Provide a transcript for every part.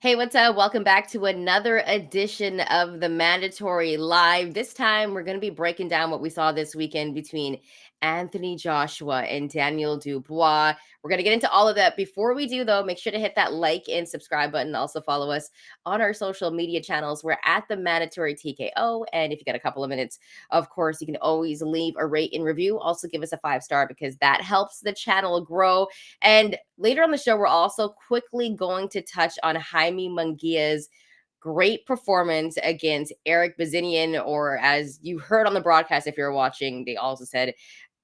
Hey, what's up? Welcome back to another edition of the Mandatory Live. This time, we're going to be breaking down what we saw this weekend between Anthony Joshua and Daniel Dubois. We're going to get into all of that. Before we do, though, make sure to hit that like and subscribe button. Also, follow us on our social media channels. We're at the Mandatory TKO. And if you got a couple of minutes, of course, you can always leave a rate and review. Also, give us a 5-star because that helps the channel grow. And later on the show, we're also quickly going to touch on Jaime Munguia's great performance against Eric Bazinian, or as you heard on the broadcast, if you're watching, they also said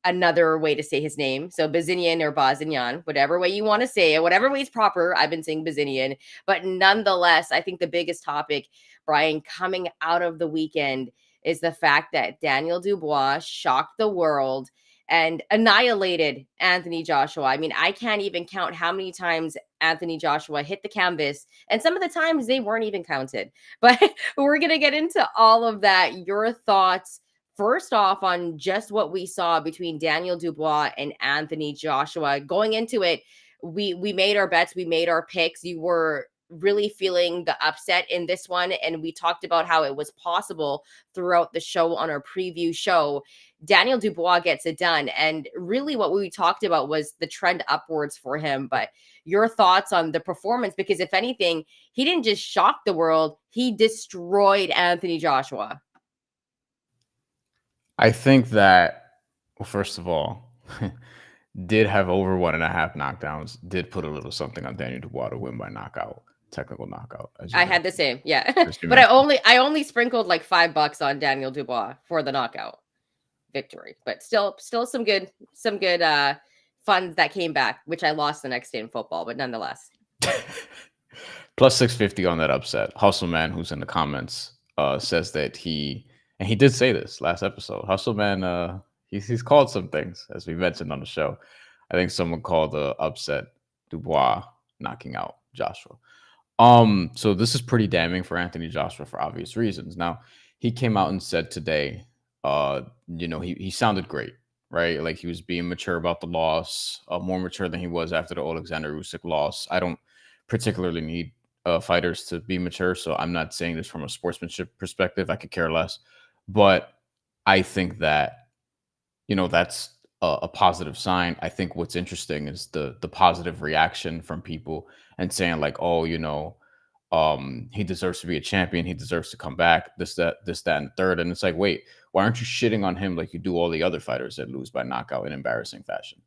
another way to say his name. So Bazinian or Bazinian, whatever way you want to say it, whatever way is proper. I've been saying Bazinian. But nonetheless, I think the biggest topic, Bryan, coming out of the weekend is the fact that Daniel Dubois shocked the world and annihilated Anthony Joshua. I mean, I can't even count how many times Anthony Joshua hit the canvas, and some of the times they weren't even counted. But we're going to get into all of that. Your thoughts, first off, on just what we saw between Daniel Dubois and Anthony Joshua. Going into it, we made our bets, we made our picks. You were really feeling the upset in this one, and we talked about how it was possible throughout the show on our preview show. Daniel Dubois gets it done. And really, what we talked about was the trend upwards for him. But your thoughts on the performance? Because if anything, he didn't just shock the world, he destroyed Anthony Joshua. I think that, well, first of all, did have over 1.5 knockdowns, did put a little something on Daniel Dubois to win by knockout, technical knockout, as you I had the mentioned. same, yeah. As you But I mentioned. only sprinkled like $5 on Daniel Dubois for the knockout victory. But still some good funds that came back, which I lost the next day in football, but nonetheless. Plus 650 on that upset. Hustle Man, who's in the comments, says that and he did say this last episode. Hustle Man, he's called some things, as we mentioned on the show. I think someone called the upset Dubois knocking out Joshua. So this is pretty damning for Anthony Joshua for obvious reasons. Now, he came out and said today, he sounded great, right? Like he was being mature about the loss, more mature than he was after the Alexander Usyk loss. I don't particularly need fighters to be mature, so I'm not saying this from a sportsmanship perspective. I could care less, but I think that that's a positive sign. I think what's interesting is the positive reaction from people and saying like, oh, he deserves to be a champion. He deserves to come back. That, and third. And it's like, wait, why aren't you shitting on him like you do all the other fighters that lose by knockout in embarrassing fashion?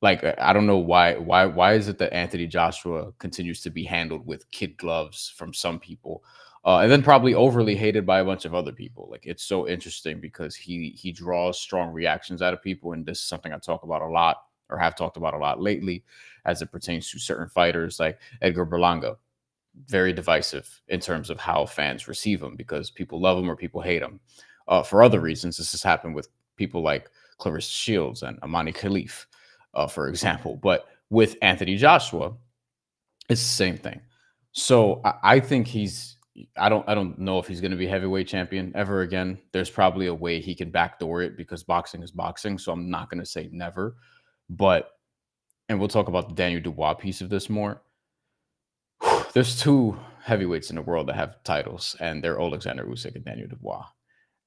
Like, I don't know why is it that Anthony Joshua continues to be handled with kid gloves from some people, and then probably overly hated by a bunch of other people. Like, it's so interesting because he draws strong reactions out of people, and this is something I talk about a lot, or have talked about a lot lately, as it pertains to certain fighters like Edgar Berlanga. Very divisive in terms of how fans receive him because people love him or people hate him. For other reasons, this has happened with people like Clarissa Shields and Amani Khalif, for example. But with Anthony Joshua, it's the same thing. So I think I don't know if he's going to be heavyweight champion ever again. There's probably a way he can backdoor it because boxing is boxing. So I'm not going to say never, but and we'll talk about the Daniel Dubois piece of this more. There's two heavyweights in the world that have titles, and they're Alexander Usyk and Daniel Dubois.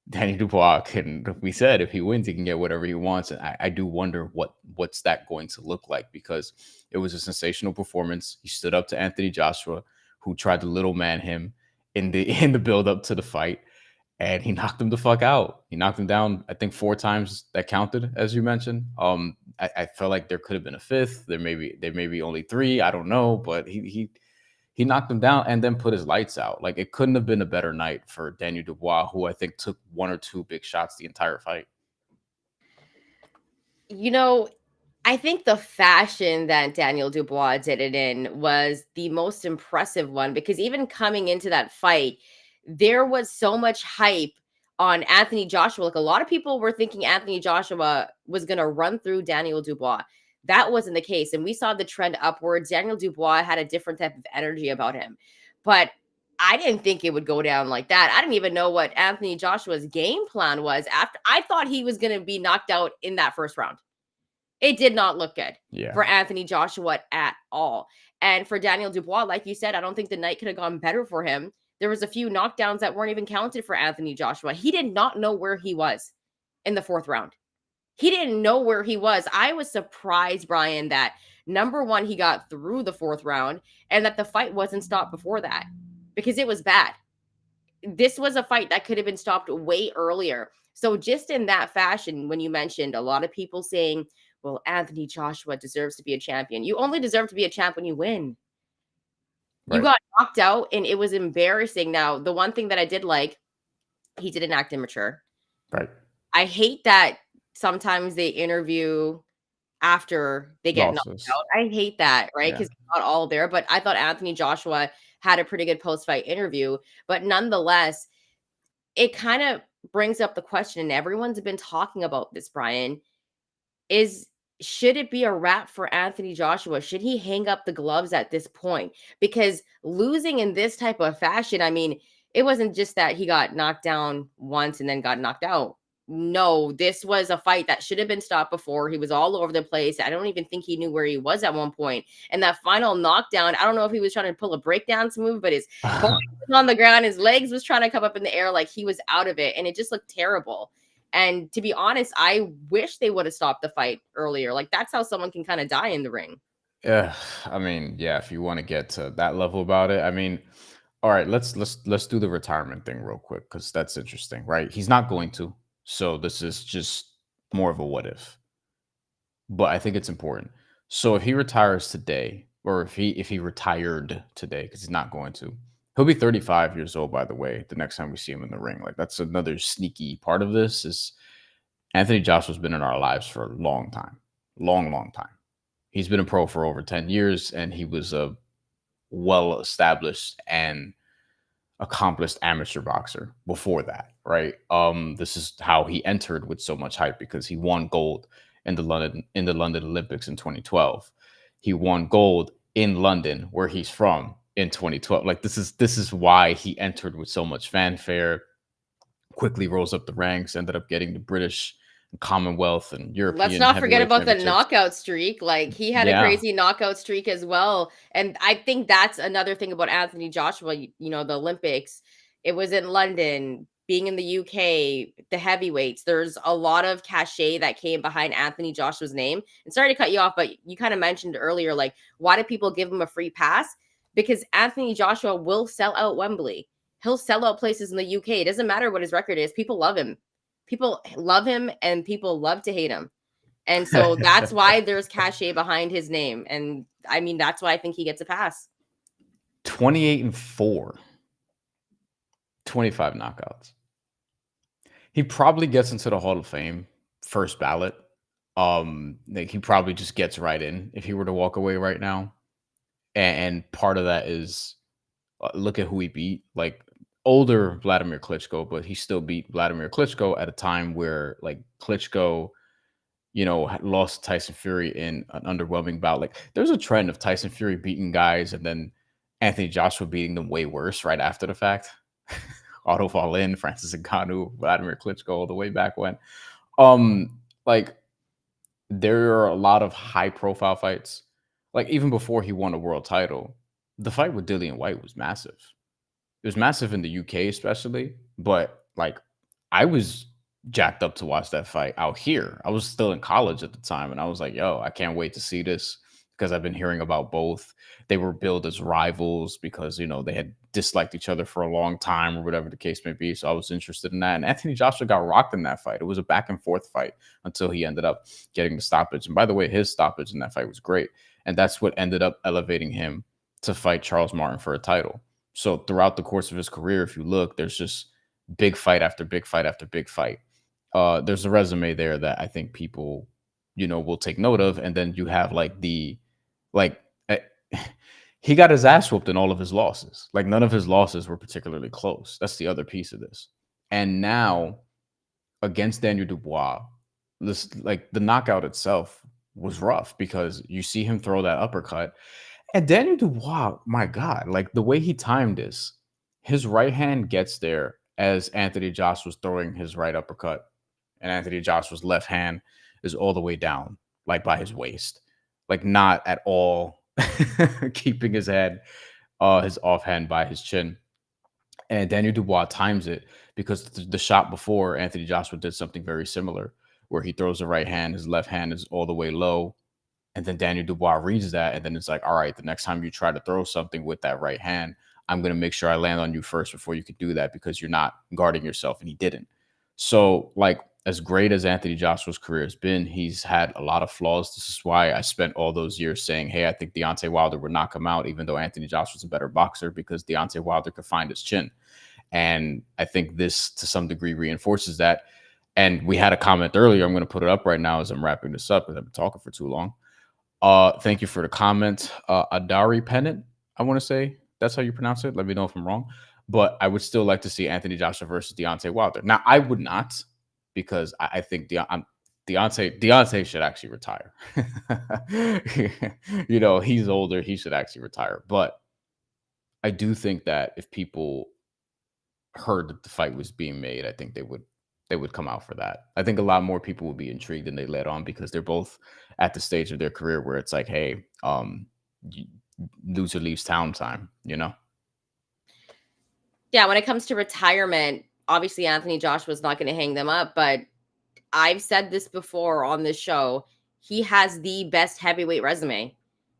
Daniel Dubois can, we said, if he wins, he can get whatever he wants. And I do wonder what's that going to look like, because it was a sensational performance. He stood up to Anthony Joshua, who tried to little man him in the build up to the fight, and he knocked him the fuck out. He knocked him down, I think 4 times that counted, as you mentioned. I felt like there could have been a fifth. There may be only 3. I don't know, but he knocked him down and then put his lights out. Like, it couldn't have been a better night for Daniel Dubois, who I think took 1 or 2 big shots the entire fight. You know, I think the fashion that Daniel Dubois did it in was the most impressive one, because even coming into that fight, there was so much hype on Anthony Joshua. Like, a lot of people were thinking Anthony Joshua was going to run through Daniel Dubois. That wasn't the case. And we saw the trend upwards. Daniel Dubois had a different type of energy about him. But I didn't think it would go down like that. I didn't even know what Anthony Joshua's game plan was. After, I thought he was going to be knocked out in that first round. It did not look good Yeah. for Anthony Joshua at all. And for Daniel Dubois, like you said, I don't think the night could have gone better for him. There was a few knockdowns that weren't even counted for Anthony Joshua. He did not know where he was in the 4th round. He didn't know where he was. I was surprised, Bryan, that number one, he got through the 4th round and that the fight wasn't stopped before that because it was bad. This was a fight that could have been stopped way earlier. So, just in that fashion, when you mentioned a lot of people saying, well, Anthony Joshua deserves to be a champion, you only deserve to be a champ when you win. You Right. got knocked out and it was embarrassing. Now, the one thing that I did like, he didn't act immature. Right. I hate that sometimes they interview after they get knocked Losses. out. I hate that, right? Yeah. Because not all there. But I thought Anthony Joshua had a pretty good post-fight interview. But nonetheless, it kind of brings up the question, and everyone's been talking about this, Bryan, is should it be a wrap for Anthony Joshua? Should he hang up the gloves at this point? Because losing in this type of fashion, I mean, it wasn't just that he got knocked down once and then got knocked out. No, this was a fight that should have been stopped before. He was all over the place. I don't even think he knew where he was at one point. And that final knockdown, I don't know if he was trying to pull a breakdance move, but his body was on the ground, his legs was trying to come up in the air like he was out of it. And it just looked terrible. And to be honest, I wish they would have stopped the fight earlier. Like that's how someone can kind of die in the ring. Yeah, I mean, yeah, if you want to get to that level about it, I mean, all right, let's do the retirement thing real quick because that's interesting, right? He's not going to. So this is just more of a what if. But I think it's important. So if he retires today, or if he retired today, because he's not going to, he'll be 35 years old, by the way, the next time we see him in the ring. Like that's another sneaky part of this is Anthony Joshua's been in our lives for a long time. Long, long time. He's been a pro for over 10 years, and he was a well-established and accomplished amateur boxer before that, right? This is how he entered with so much hype because he won gold in the London Olympics in 2012. He won gold in London, where he's from, in 2012. Like this is why he entered with so much fanfare, quickly rose up the ranks, ended up getting the British Commonwealth and Let's European not forget heavyweight about the championships. knockout streak. Like he had a Yeah. crazy knockout streak as well. And I think that's another thing about Anthony Joshua, the Olympics. It was in London, being in the UK, the heavyweights. There's a lot of cachet that came behind Anthony Joshua's name. And sorry to cut you off, but you kind of mentioned earlier, like, why do people give him a free pass? Because Anthony Joshua will sell out Wembley. He'll sell out places in the UK. It doesn't matter what his record is. People love him. People love him and people love to hate him. And so that's why there's cachet behind his name. And I mean, that's why I think he gets a pass. 28-4, 25 knockouts. He probably gets into the Hall of Fame first ballot. Like he probably just gets right in if he were to walk away right now. And part of that is look at who he beat. Like older Vladimir Klitschko, but he still beat Vladimir Klitschko at a time where like Klitschko, lost Tyson Fury in an underwhelming bout. Like there's a trend of Tyson Fury beating guys and then Anthony Joshua beating them way worse right after the fact. Otto Wallin, Francis Ngannou, Vladimir Klitschko, all the way back when. Like there are a lot of high profile fights. Like even before he won a world title, the fight with Dillian White was massive. It was massive in the UK, especially. But like, I was jacked up to watch that fight out here. I was still in college at the time, and I was like, "Yo, I can't wait to see this," because I've been hearing about both. They were billed as rivals because they had disliked each other for a long time, or whatever the case may be. So I was interested in that. And Anthony Joshua got rocked in that fight. It was a back and forth fight until he ended up getting the stoppage. And by the way, his stoppage in that fight was great, and that's what ended up elevating him to fight Charles Martin for a title. So throughout the course of his career, if you look, there's just big fight after big fight after big fight. There's a resume there that I think people, will take note of. And then you have like, eh, he got his ass whooped in all of his losses. Like none of his losses were particularly close. That's the other piece of this. And now against Daniel Dubois, like the knockout itself was rough because you see him throw that uppercut. And Daniel Dubois, my God, like the way he timed this, his right hand gets there as Anthony Josh was throwing his right uppercut, and Anthony Joshua's left hand is all the way down, like by his waist, like not at all keeping his hand, his offhand by his chin. And Daniel Dubois times it because the shot before, Anthony Joshua did something very similar, where he throws the right hand, his left hand is all the way low, and then Daniel Dubois reads that, and then it's like, all right, the next time you try to throw something with that right hand, I'm going to make sure I land on you first before you can do that because you're not guarding yourself. And he didn't. So, like, as great as Anthony Joshua's career has been, he's had a lot of flaws. This is why I spent all those years saying, hey, I think Deontay Wilder would knock him out, even though Anthony Joshua's a better boxer, because Deontay Wilder could find his chin. And I think this, to some degree, reinforces that. And we had a comment earlier. I'm going to put it up right now as I'm wrapping this up because I've been talking for too long. Thank you for the comment. Adari Pennant, I want to say that's how you pronounce it. Let me know if I'm wrong. But I would still like to see Anthony Joshua versus Deontay Wilder. Now, I would not, because I think Deontay should actually retire. He's older. He should actually retire. But I do think that if people heard that the fight was being made, I think they would come out for that. I think a lot more people would be intrigued than they let on because they're both at the stage of their career where it's like, hey, loser leaves town time, Yeah, when it comes to retirement, obviously Anthony Joshua's not going to hang them up, but I've said this before on this show. He has the best heavyweight resume.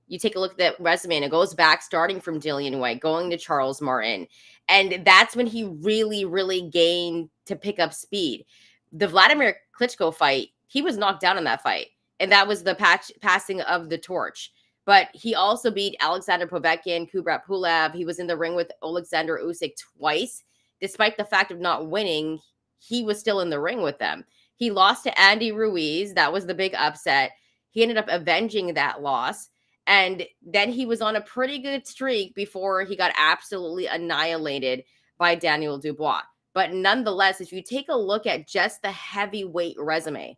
You take a look at that resume and it goes back starting from Dillian White, going to Charles Martin. And that's when he really, really gained to pick up speed. The Vladimir Klitschko fight, he was knocked down in that fight. And that was the passing of the torch. But he also beat Alexander Povetkin, Kubrat Pulev. He was in the ring with Alexander Usyk twice. Despite the fact of not winning, he was still in the ring with them. He lost to Andy Ruiz. That was the big upset. He ended up avenging that loss. And then he was on a pretty good streak before he got absolutely annihilated by Daniel Dubois. But nonetheless, if you take a look at just the heavyweight resume,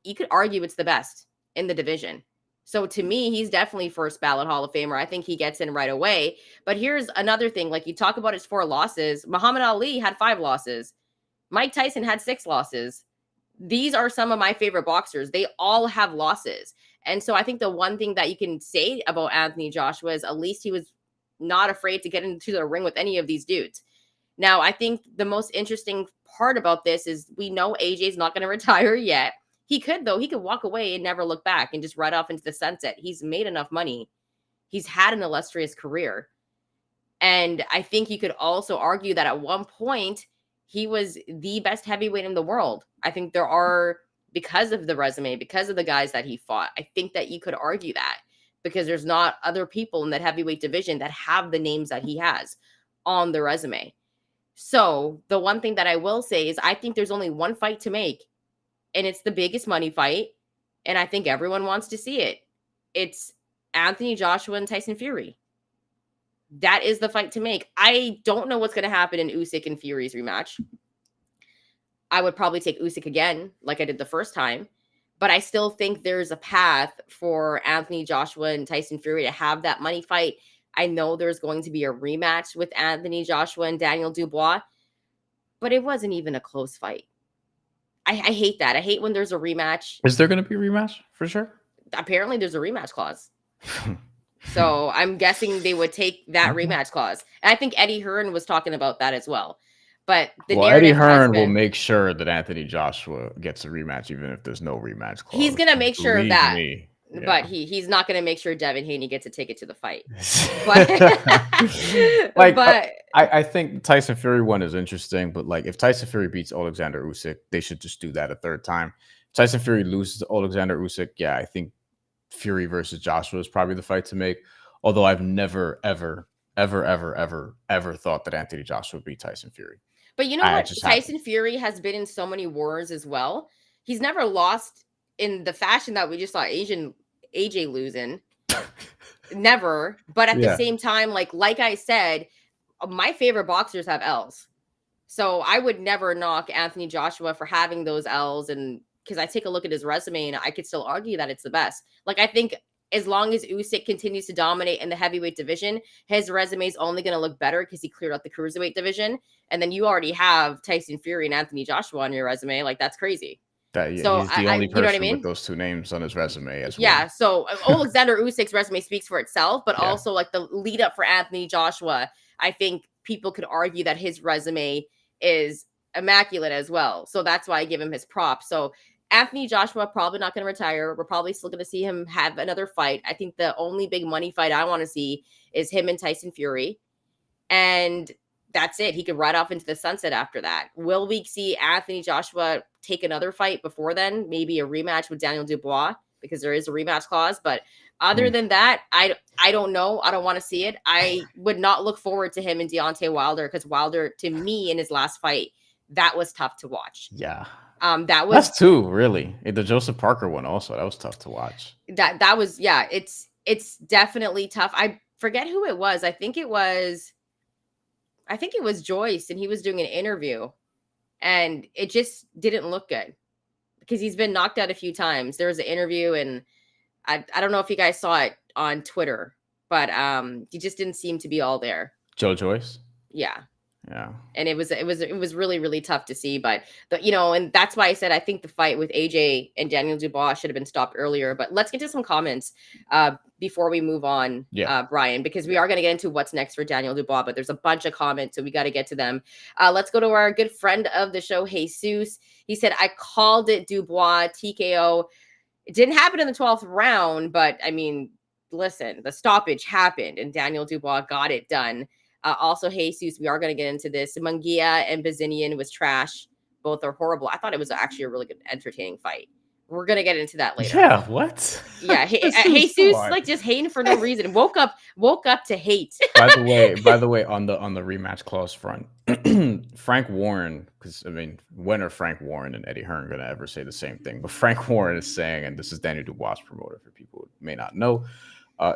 you could argue it's the best in the division. So to me, he's definitely first ballot Hall of Famer. I think he gets in right away. But here's another thing. Like, you talk about his 4 losses. Muhammad Ali had 5 losses. Mike Tyson had 6 losses. These are some of my favorite boxers. They all have losses. And so I think the one thing that you can say about Anthony Joshua is at least he was not afraid to get into the ring with any of these dudes. Now, I think the most interesting part about this is we know AJ's not going to retire yet. He could, though. He could walk away and never look back and just ride off into the sunset. He's made enough money. He's had an illustrious career. And I think you could also argue that at one point, he was the best heavyweight in the world. I think there are, because of the resume, because of the guys that he fought, I think that you could argue that because there's not other people in that heavyweight division that have the names that he has on the resume. So the one thing that I will say is I think there's only one fight to make, and it's the biggest money fight, and I think everyone wants to see it. It's Anthony Joshua and Tyson Fury. That is the fight to make. I don't know what's going to happen in Usyk and Fury's rematch. I would probably take Usyk again, like I did the first time. But I still think there's a path for Anthony Joshua and Tyson Fury to have that money fight. I know there's going to be a rematch with Anthony Joshua and Daniel Dubois, but it wasn't even a close fight. I hate that. I hate when there's a rematch. Is there going to be a rematch for sure? Apparently, there's a rematch clause. So I'm guessing they would take that rematch clause. And I think Eddie Hearn was talking about that as well. But the Eddie narrative Hearn will make sure that Anthony Joshua gets a rematch, even if there's no rematch clause. He's going to make sure of that. Yeah. But he's not going to make sure Devin Haney gets a ticket to the fight. But I think Tyson Fury one is interesting. But like, if Tyson Fury beats Alexander Usyk, they should just do that a third time. If Tyson Fury loses to Alexander Usyk, yeah, I think Fury versus Joshua is probably the fight to make. Although I've never, ever thought that Anthony Joshua would beat Tyson Fury. But you know what? Tyson Fury has been in so many wars as well. He's never lost in the fashion that we just saw AJ losing. Never. But at the same time, like I said, my favorite boxers have L's. So I would never knock Anthony Joshua for having those L's, and because I take a look at his resume and I could still argue that it's the best. Like, I think as long as Usyk continues to dominate in the heavyweight division, his resume is only going to look better because he cleared out the cruiserweight division. And then you already have Tyson Fury and Anthony Joshua on your resume. Like, that's crazy. That yeah, So he's the I only you know what I person with mean? those two names on his resume as Yeah. well. So Alexander Usyk's resume speaks for itself, but Yeah. also like the lead up for Anthony Joshua, I think people could argue that his resume is immaculate as well. So that's why I give him his props. So Anthony Joshua probably not going to retire. We're probably still going to see him have another fight. I think the only big money fight I want to see is him and Tyson Fury. And that's it. He could ride off into the sunset after that. Will we see Anthony Joshua take another fight before then? Maybe a rematch with Daniel Dubois because there is a rematch clause. But other Mm, than that, I don't know. I don't want to see it. I would not look forward to him and Deontay Wilder because Wilder, to me, in his last fight, that was tough to watch. yeah. That was That's two, really. The Joseph Parker one also, that was tough to watch. that was yeah. It's definitely tough. I forget who it was. I think it was Joyce, and he was doing an interview, and it just didn't look good because he's been knocked out a few times. There was an interview, and I don't know if you guys saw it on Twitter, but he just didn't seem to be all there. Joe Joyce? Yeah. Yeah. And it was really really tough to see, but and that's why I said I think the fight with AJ and Daniel Dubois should have been stopped earlier. But let's get to some comments before we move on, Yeah. Brian, because we are going to get into what's next for Daniel Dubois, but there's a bunch of comments, so we got to get to them. Let's go to our good friend of the show, Jesus. He said, I called it Dubois TKO. It didn't happen in the 12th round, but I mean, listen, the stoppage happened and Daniel Dubois got it done. Also, Jesus, we are going to get into this. Munguia and Bazinian was trash. Both are horrible. I thought it was actually a really good, entertaining fight. We're going to get into that later. Yeah, what? Yeah, Come Jesus, on. like just hating for no reason. Woke up to hate. By the way, on the rematch clause front, Frank Warren, because I mean, when are Frank Warren and Eddie Hearn gonna ever say the same thing? But Frank Warren is saying, and this is Daniel Dubois' promoter for people who may not know,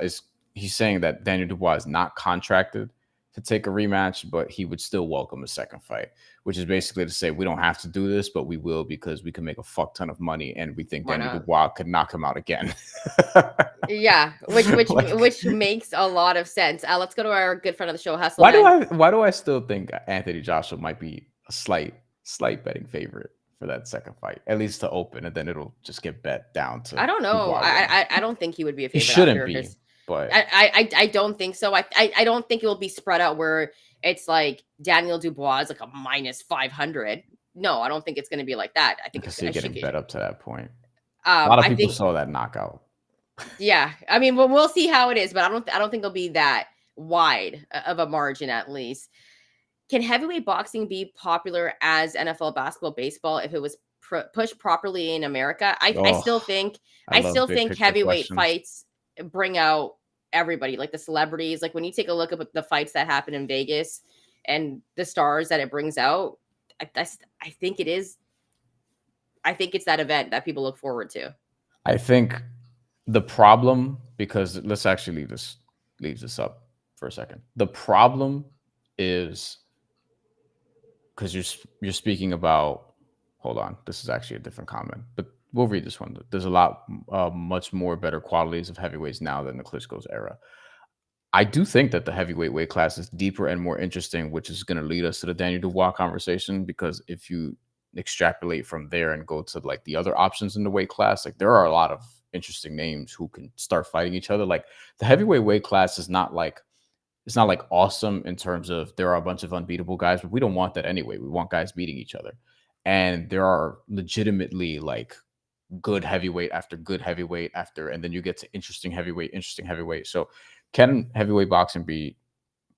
is he's saying that Daniel Dubois is not contracted to take a rematch, but he would still welcome a second fight, which is basically to say we don't have to do this, but we will because we can make a fuck ton of money, and we think Why Daniel not? Dubois could knock him out again. Yeah, which which Like, which makes a lot of sense. Let's go to our good friend of the show, Hustle why do Man. I still think Anthony Joshua might be a slight betting favorite for that second fight, at least to open, and then it'll just get bet down to I don't know. Dubois winning. I don't think he would be a He favorite shouldn't after be, his. but I don't think so. I don't think it will be spread out where it's like Daniel Dubois is like a -500. No, I don't think it's going to be like that. I I think can it's see I it getting should. bet up to that point. A lot of I people think saw that knockout. yeah. I mean, we'll see how it is, but I don't think it'll be that wide of a margin at least. Can heavyweight boxing be popular as NFL basketball, baseball if it was pushed properly in America? I Oh, still think I love big picture heavyweight questions. fights bring out everybody, like the celebrities. Like when you take a look at the fights that happen in Vegas and the stars that it brings out, I think it is. I think it's that event that people look forward to. I think the problem, because let's actually leave this up for a second. The problem is because you're speaking about. Hold on, this is actually a different comment, but we'll read this one. There's a lot, much more better qualities of heavyweights now than the Klitschko's era. I do think that the heavyweight weight class is deeper and more interesting, which is going to lead us to the Daniel Dubois conversation. Because if you extrapolate from there and go to like the other options in the weight class, like there are a lot of interesting names who can start fighting each other. Like the heavyweight weight class is not like it's not like awesome in terms of there are a bunch of unbeatable guys, but we don't want that anyway. We want guys beating each other. And there are legitimately like good heavyweight after, and then you get to interesting heavyweight. So can heavyweight boxing be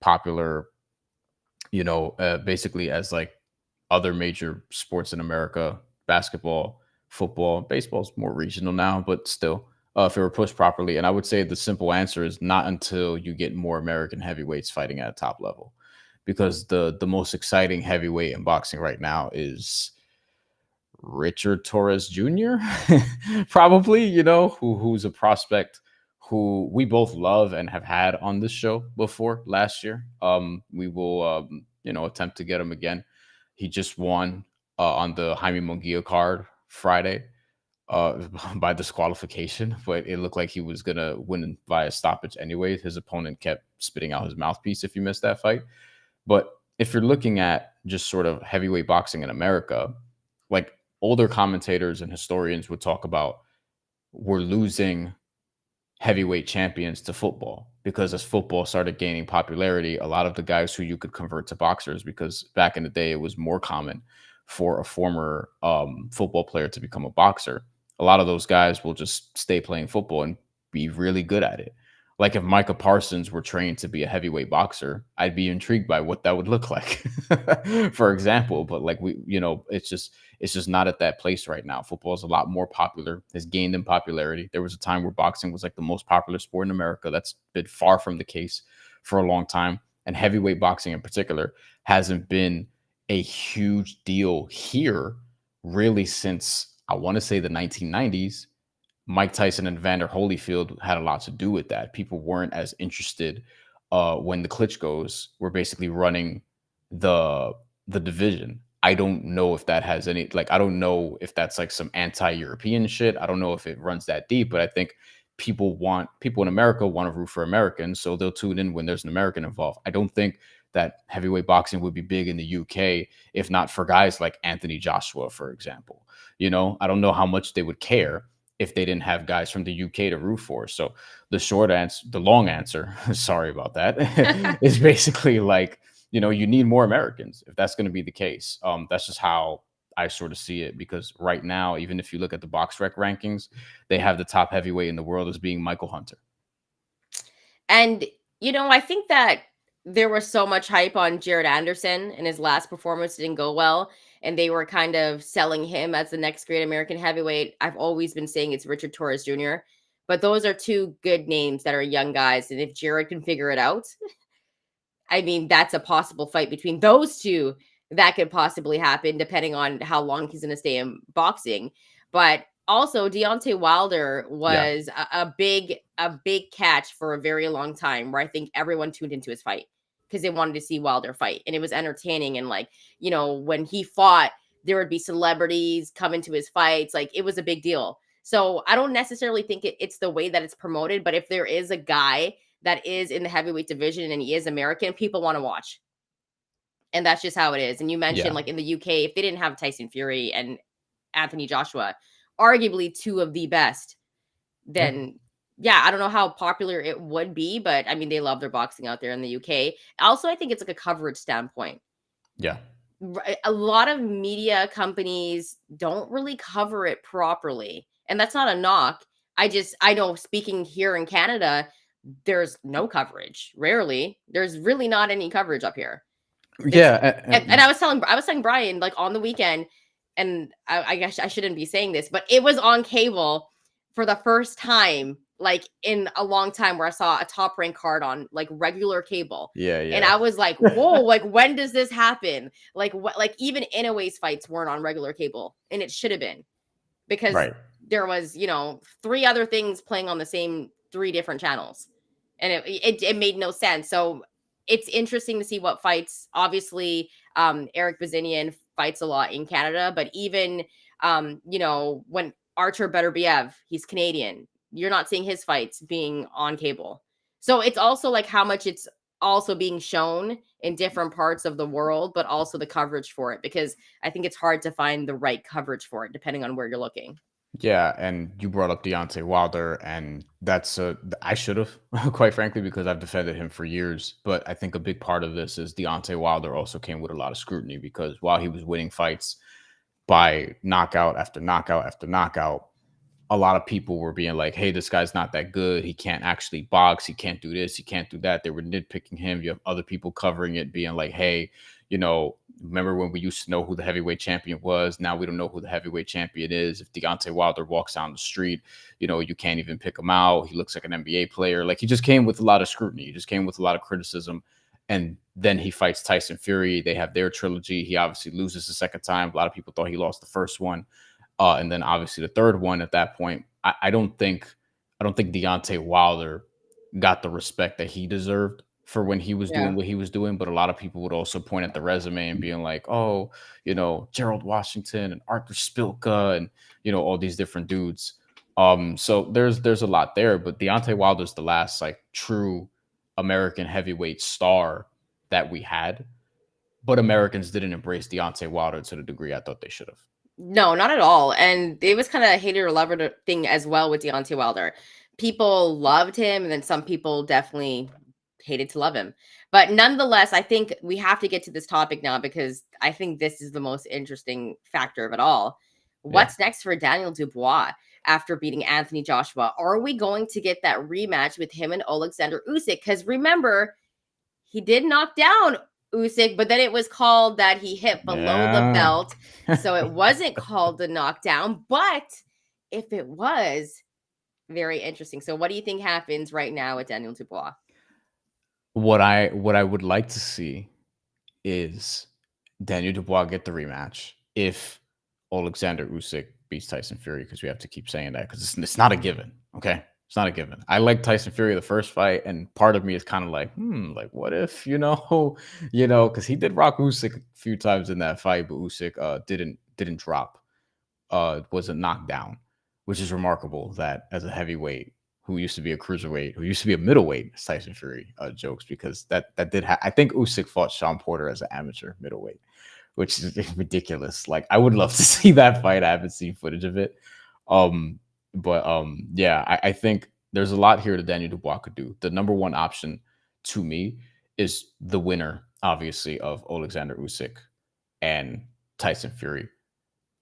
popular, basically as like other major sports in America, basketball, football, baseball is more regional now, but still, if it were pushed properly? And I would say the simple answer is not until you get more American heavyweights fighting at a top level, because the most exciting heavyweight in boxing right now is Richard Torres Jr. Probably, who's a prospect who we both love and have had on this show before last year. We will, attempt to get him again. He just won on the Jaime Munguia card Friday by disqualification, but it looked like he was gonna win via stoppage anyway. His opponent kept spitting out his mouthpiece if you missed that fight. But if you're looking at just sort of heavyweight boxing in America, like older commentators and historians would talk about, we're losing heavyweight champions to football, because as football started gaining popularity, a lot of the guys who you could convert to boxers, because back in the day it was more common for a former football player to become a boxer, a lot of those guys will just stay playing football and be really good at it. Like if Micah Parsons were trained to be a heavyweight boxer, I'd be intrigued by what that would look like, for example. But like it's just not at that place right now. Football is a lot more popular, has gained in popularity. There was a time where boxing was like the most popular sport in America. That's been far from the case for a long time. And heavyweight boxing in particular hasn't been a huge deal here really since, I want to say, the 1990s. Mike Tyson and Vander Holyfield had a lot to do with that. People weren't as interested when the Klitschko's were basically running the division. I don't know if that has any, like, I don't know if that's like some anti-European shit. I don't know if it runs that deep, but I think people in America want to root for Americans, so they'll tune in when there's an American involved. I don't think that heavyweight boxing would be big in the UK if not for guys like Anthony Joshua, for example. I don't know how much they would care if they didn't have guys from the UK to root for. So the long answer, sorry about that, is basically like, you need more Americans if that's going to be the case. That's just how I sort of see it, because right now, even if you look at the BoxRec rankings, they have the top heavyweight in the world as being Michael Hunter. And, I think that there was so much hype on Jared Anderson, and his last performance didn't go well. And they were kind of selling him as the next great American heavyweight. I've always been saying it's Richard Torres Jr., but those are two good names that are young guys. And if Jared can figure it out, I mean, that's a possible fight between those two that could possibly happen, depending on how long he's going to stay in boxing. But also, Deontay Wilder Yeah. was a big catch for a very long time, where I think everyone tuned into his fight because they wanted to see Wilder fight, and it was entertaining. And like, when he fought, there would be celebrities coming to his fights. Like, it was a big deal. So I don't necessarily think it's the way that it's promoted, but if there is a guy that is in the heavyweight division and he is American, people want to watch. And that's just how it is. And you mentioned, Yeah. like, in the UK, if they didn't have Tyson Fury and Anthony Joshua, arguably two of the best, Yeah. then yeah, I don't know how popular it would be, but I mean, they love their boxing out there in the UK. Also, I think it's like a coverage standpoint. Yeah. A lot of media companies don't really cover it properly. And that's not a knock. I know, speaking here in Canada, there's no coverage. Rarely. There's really not any coverage up here. It's Yeah. and I was telling Brian, like, on the weekend, and I guess I shouldn't be saying this, but it was on cable for the first time, like, in a long time, where I saw a top rank card on, like, regular cable. Yeah. And Yeah. I was like, whoa, like, when does this happen? Like, what, like, even Inoue's fights weren't on regular cable, and it should have been, because Right. there was, three other things playing on the same three different channels, and it made no sense. So it's interesting to see what fights. Obviously, Eric Bazinian fights a lot in Canada, but even when Archer Beterbiev, he's Canadian, you're not seeing his fights being on cable. So it's also like how much it's also being shown in different parts of the world, but also the coverage for it, because I think it's hard to find the right coverage for it depending on where you're looking. Yeah, and you brought up Deontay Wilder, and I should have, quite frankly, because I've defended him for years. But I think a big part of this is Deontay Wilder also came with a lot of scrutiny, because while he was winning fights by knockout after knockout after knockout, a lot of people were being like, "Hey, this guy's not that good. He can't actually box. He can't do this. He can't do that." They were nitpicking him. You have other people covering it, being like, "Hey, remember when we used to know who the heavyweight champion was? Now we don't know who the heavyweight champion is. If Deontay Wilder walks down the street, you can't even pick him out. He looks like an NBA player." Like, he just came with a lot of scrutiny. He just came with a lot of criticism. And then he fights Tyson Fury. They have their trilogy. He obviously loses the second time. A lot of people thought he lost the first one. And then obviously the third one at that point. I don't think Deontay Wilder got the respect that he deserved for when he was Yeah. doing what he was doing. But a lot of people would also point at the resume and being like, "Oh, Gerald Washington and Arthur Spilka and all these different dudes." So there's a lot there, but Deontay Wilder's the last like true American heavyweight star that we had. But Americans didn't embrace Deontay Wilder to the degree I thought they should have. No, not at all. And it was kind of a hater or lover thing as well with Deontay Wilder. People loved him, and then some people definitely hated to love him. But nonetheless, I think we have to get to this topic now because I think this is the most interesting factor of it all. Yeah. What's next for Daniel Dubois after beating Anthony Joshua? Are we going to get that rematch with him and Alexander Usyk? Because remember, he did knock down Usyk, but then it was called that he hit below the Yeah. belt. So it wasn't called the knockdown. But if it was, very interesting. So what do you think happens right now with Daniel Dubois? What I would like to see is Daniel Dubois get the rematch if Alexander Usyk beats Tyson Fury, because we have to keep saying that because it's not a given. Okay, it's not a given. I like Tyson Fury the first fight, and part of me is kind of like, like what if because he did rock Usyk a few times in that fight, but Usyk didn't drop, wasn't knocked down, which is remarkable that as a heavyweight who used to be a cruiserweight, who used to be a middleweight, as Tyson Fury jokes, because that did I think Usyk fought Sean Porter as an amateur middleweight, which is ridiculous. Like I would love to see that fight. I haven't seen footage of it. Yeah, I think there's a lot here that Daniel Dubois could do. The number one option to me is the winner, obviously, of Alexander Usyk and Tyson Fury,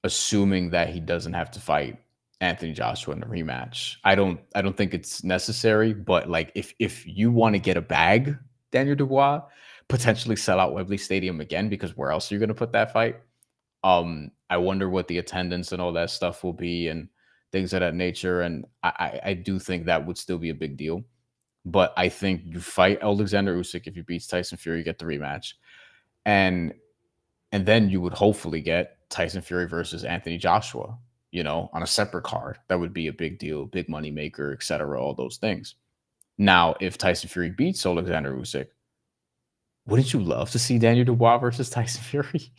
assuming that he doesn't have to fight Anthony Joshua in a rematch. I don't think it's necessary, but like if you want to get a bag, Daniel Dubois, potentially sell out Wembley Stadium again, because where else are you going to put that fight? I wonder what the attendance and all that stuff will be and things of that nature. And I do think that would still be a big deal. But I think you fight Alexander Usyk if he beats Tyson Fury, you get the rematch. And and then you would hopefully get Tyson Fury versus Anthony Joshua, on a separate card. That would be a big deal, big money maker, etc. All those things. Now, if Tyson Fury beats Alexander Usyk, wouldn't you love to see Daniel Dubois versus Tyson Fury?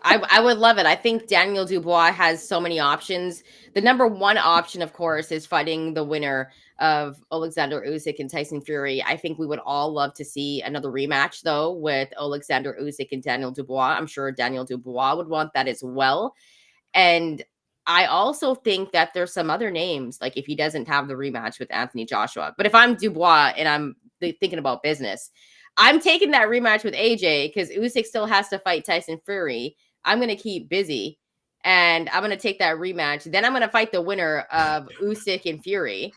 I would love it. I think Daniel Dubois has so many options. The number one option, of course, is fighting the winner of Alexander Usyk and Tyson Fury. I think we would all love to see another rematch, though, with Alexander Usyk and Daniel Dubois. I'm sure Daniel Dubois would want that as well. And I also think that there's some other names, like if he doesn't have the rematch with Anthony Joshua. But if I'm Dubois and I'm thinking about business, I'm taking that rematch with AJ because Usyk still has to fight Tyson Fury. I'm going to keep busy and I'm going to take that rematch. Then I'm going to fight the winner of Usyk and Fury.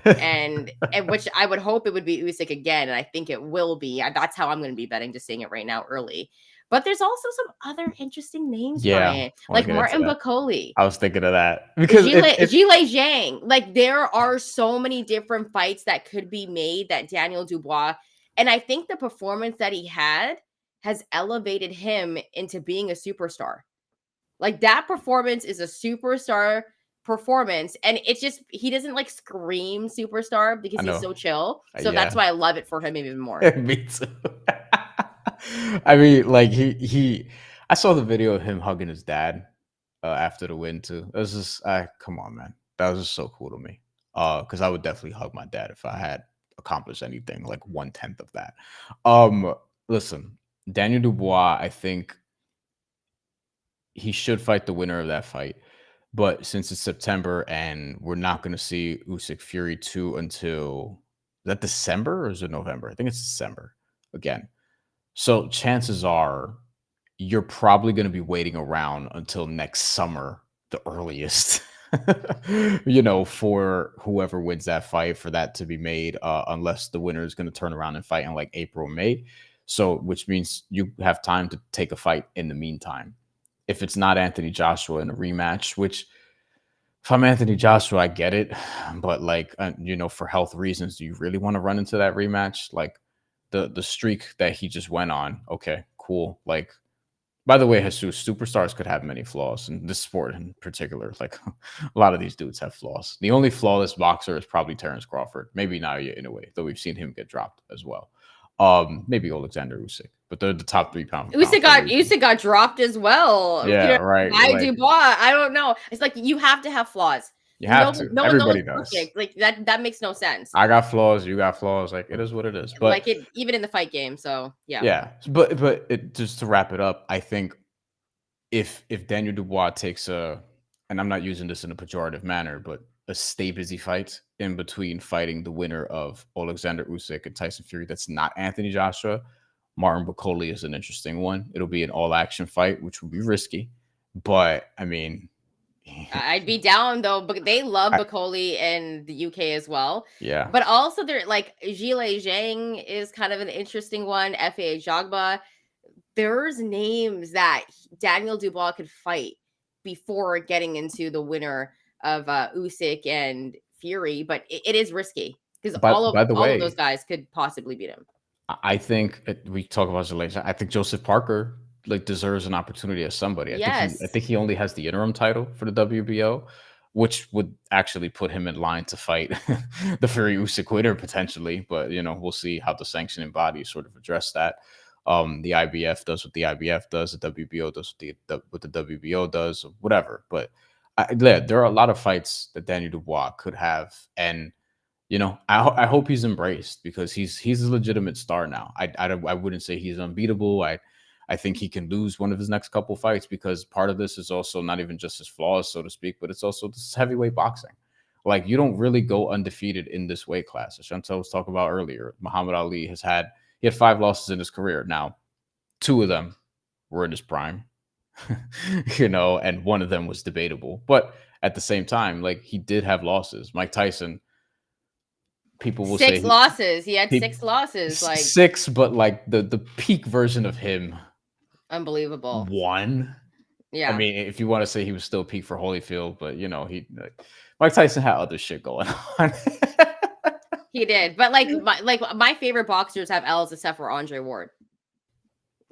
And which I would hope it would be Usyk again, and I think it will be. That's how I'm going to be betting, just saying it right now early. But there's also some other interesting names, Yeah, Brian, I want to like get into Martin that. Bakoli, I was thinking of that because if Zhilei Zhang. Like there are so many different fights that could be made that Daniel Dubois, and I think the performance that he had has elevated him into being a superstar. Like that performance is a superstar performance, and it's just he doesn't like scream superstar because I he's know, so chill. So that's yeah, why I love it for him even more. me too. I mean, like I saw the video of him hugging his dad after the win too. It was just, come on, man, that was just so cool to me. Because I would definitely hug my dad if I had accomplished anything like 1/10 of that. Um, Listen, Daniel Dubois, I think he should fight the winner of that fight. But since it's September and we're not going to see Usyk Fury 2 until, is that December or is it November? I think it's December again. So chances are you're probably going to be waiting around until next summer, the earliest, for whoever wins that fight for that to be made, unless the winner is going to turn around and fight in like April, May. So, which means you have time to take a fight in the meantime. If it's not Anthony Joshua in a rematch, which if I'm Anthony Joshua, I get it, but like, for health reasons, do you really want to run into that rematch? Like the streak that he just went on. Okay, cool. Like, by the way, Jesus, superstars could have many flaws in this sport in particular. Like a lot of these dudes have flaws. The only flawless boxer is probably Terrence Crawford. Maybe now in a way, though we've seen him get dropped as well. Maybe Alexander Usyk, but they're the top 3 pound for pound for a reason. Usyk got dropped as well. Yeah, right. By Like Dubois. I don't know. It's like you have to have flaws. you No, have to. no one Everybody knows does. perfect. Like that makes no sense. I got flaws. You got flaws. Like it is what it is. But Like it even in the fight game. So yeah. yeah, but just to wrap it up, I think if Daniel Dubois takes a, and I'm not using this in a pejorative manner, but a stay busy fight in between fighting the winner of Alexander Usyk and Tyson Fury, that's not Anthony Joshua. Martin Bakoli is an interesting one. It'll be an all action fight, which would be risky, but I mean, I'd be down though, but they love I, Bacoli in the UK as well. yeah. But also, they're like Gile Zhang is kind of an interesting one. Fa Jogba. There's names that Daniel Dubois could fight before getting into the winner of Usyk and Fury, but it is risky because But by the all of those way, guys could possibly beat him. I think we talk about Zelensky. I think Joseph Parker like deserves an opportunity as somebody. I Yes. think he only has the interim title for the WBO, which would actually put him in line to fight the Fury Usyk winner potentially. But we'll see how the sanctioning bodies sort of address that. The IBF does what the IBF does, the WBO does what the WBO does, or whatever. But yeah, there are a lot of fights that Daniel Dubois could have, and I hope he's embraced because he's a legitimate star now. I wouldn't say he's unbeatable. I think he can lose one of his next couple fights because part of this is also not even just his flaws, so to speak, but it's also this heavyweight boxing. Like you don't really go undefeated in this weight class. As Chantel was talking about earlier, Muhammad Ali he had 5 losses in his career. Now, 2 of them were in his prime, and one of them was debatable. But at the same time, like he did have losses. Mike Tyson, people will say Six losses. He had six losses. Like, 6, but like the peak version of him unbelievable. won. I Yeah. mean, if you want to say he was still peak for Holyfield, but Mike Tyson had other shit going on. He did. But my favorite boxers have L's except for Andre Ward.